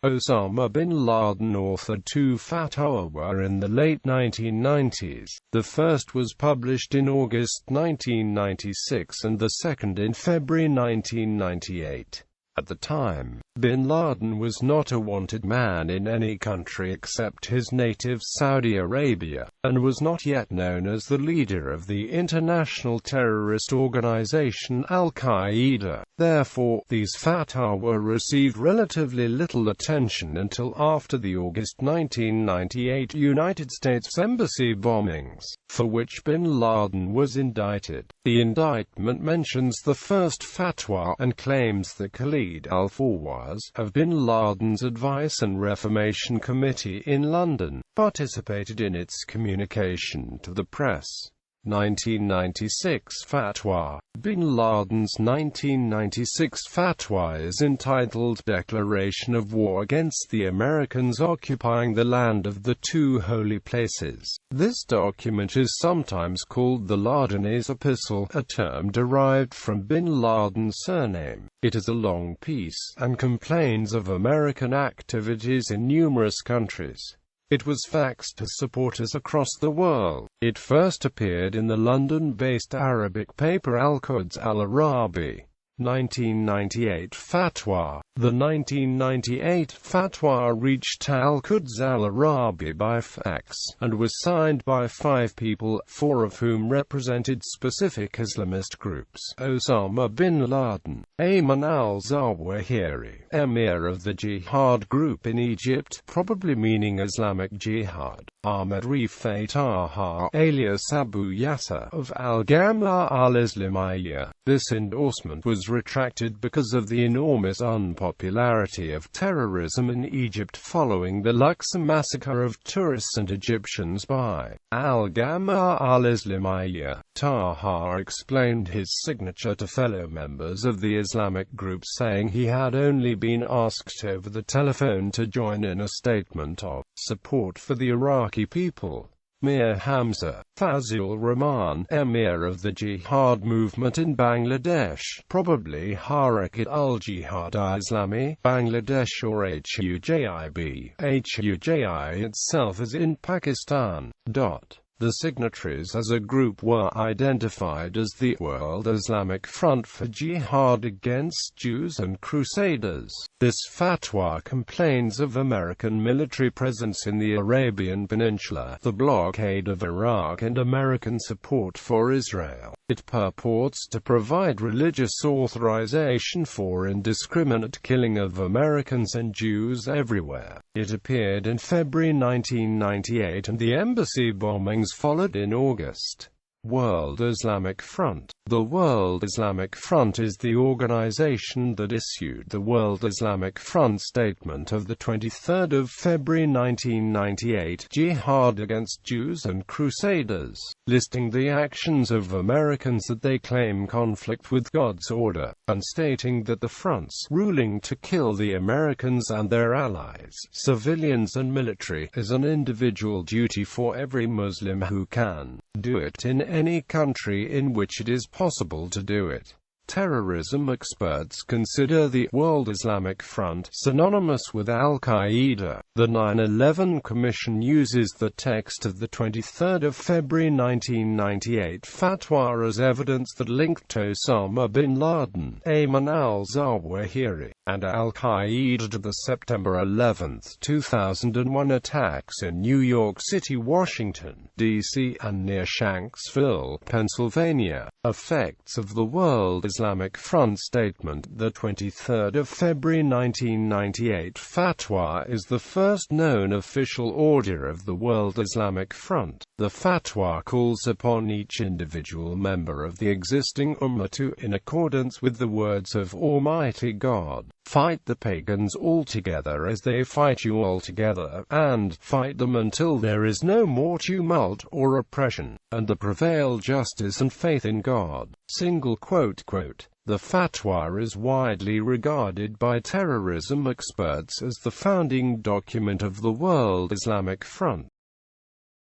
Osama bin Laden authored two fatwa in the late 1990s. The first was published in August 1996 and the second in February 1998. At the time, bin Laden was not a wanted man in any country except his native Saudi Arabia, and was not yet known as the leader of the international terrorist organization al-Qaeda. Therefore, these fatwa received relatively little attention until after the August 1998 United States Embassy bombings, for which bin Laden was indicted. The indictment mentions the first fatwa and claims that Khalid al-Fawaz of bin Laden's Advice and Reformation Committee in London participated in its communication to the press. 1996 Fatwa. Bin Laden's 1996 fatwa is entitled Declaration of War Against the Americans Occupying the Land of the Two Holy Places. This document is sometimes called the Ladenese Epistle, a term derived from bin Laden's surname. It is a long piece, and complains of American activities in numerous countries. It was faxed to supporters across the world. It first appeared in the London-based Arabic paper Al-Quds Al-Arabi. 1998 Fatwa. The 1998 fatwa reached Al-Quds Al-Arabi by fax, and was signed by 5 people, 4 of whom represented specific Islamist groups: Osama bin Laden, Ayman al-Zawahiri, emir of the Jihad group in Egypt, probably meaning Islamic Jihad; Ahmed Rifai Taha, alias Abu Yasser, of al-Jama'ah al-Islamiyya. This endorsement was retracted because of the enormous unpopularity of terrorism in Egypt following the Luxor massacre of tourists and Egyptians by al-Jama'ah al-Islamiyya. Taha explained his signature to fellow members of the Islamic group, saying he had only been asked over the telephone to join in a statement of support for the Iraqi people. Mir Hamza, Fazil Rahman, emir of the Jihad movement in Bangladesh, probably Harakat al-Jihad Islami, Bangladesh or HUJIB. HUJI itself is in Pakistan. The signatories as a group were identified as the World Islamic Front for Jihad Against Jews and Crusaders. This fatwa complains of American military presence in the Arabian Peninsula, the blockade of Iraq, and American support for Israel. It purports to provide religious authorization for indiscriminate killing of Americans and Jews everywhere. It appeared in February 1998 and the embassy bombings followed in August. World Islamic Front. The World Islamic Front is the organization that issued the World Islamic Front Statement of the 23rd of February 1998, Jihad Against Jews and Crusaders, listing the actions of Americans that they claim conflict with God's order, and stating that the fronts ruling to kill the Americans and their allies, civilians and military, is an individual duty for every Muslim who can do it in any country in which it is possible to do it. Terrorism experts consider the World Islamic Front synonymous with al-Qaeda. The 9/11 Commission uses the text of the 23rd of February 1998 fatwa as evidence that linked Osama bin Laden, Ayman al-Zawahiri, and al-Qaeda to the September 11, 2001 attacks in New York City, Washington, D.C., and near Shanksville, Pennsylvania. Effects of the World Islamic Front Statement. The 23rd of February 1998 fatwa is the first known official order of the World Islamic Front. The fatwa calls upon each individual member of the existing Ummah to, in accordance with the words of Almighty God, fight the pagans altogether as they fight you altogether, and fight them until there is no more tumult or oppression, and the prevail justice and faith in God. The fatwa is widely regarded by terrorism experts as the founding document of the World Islamic Front.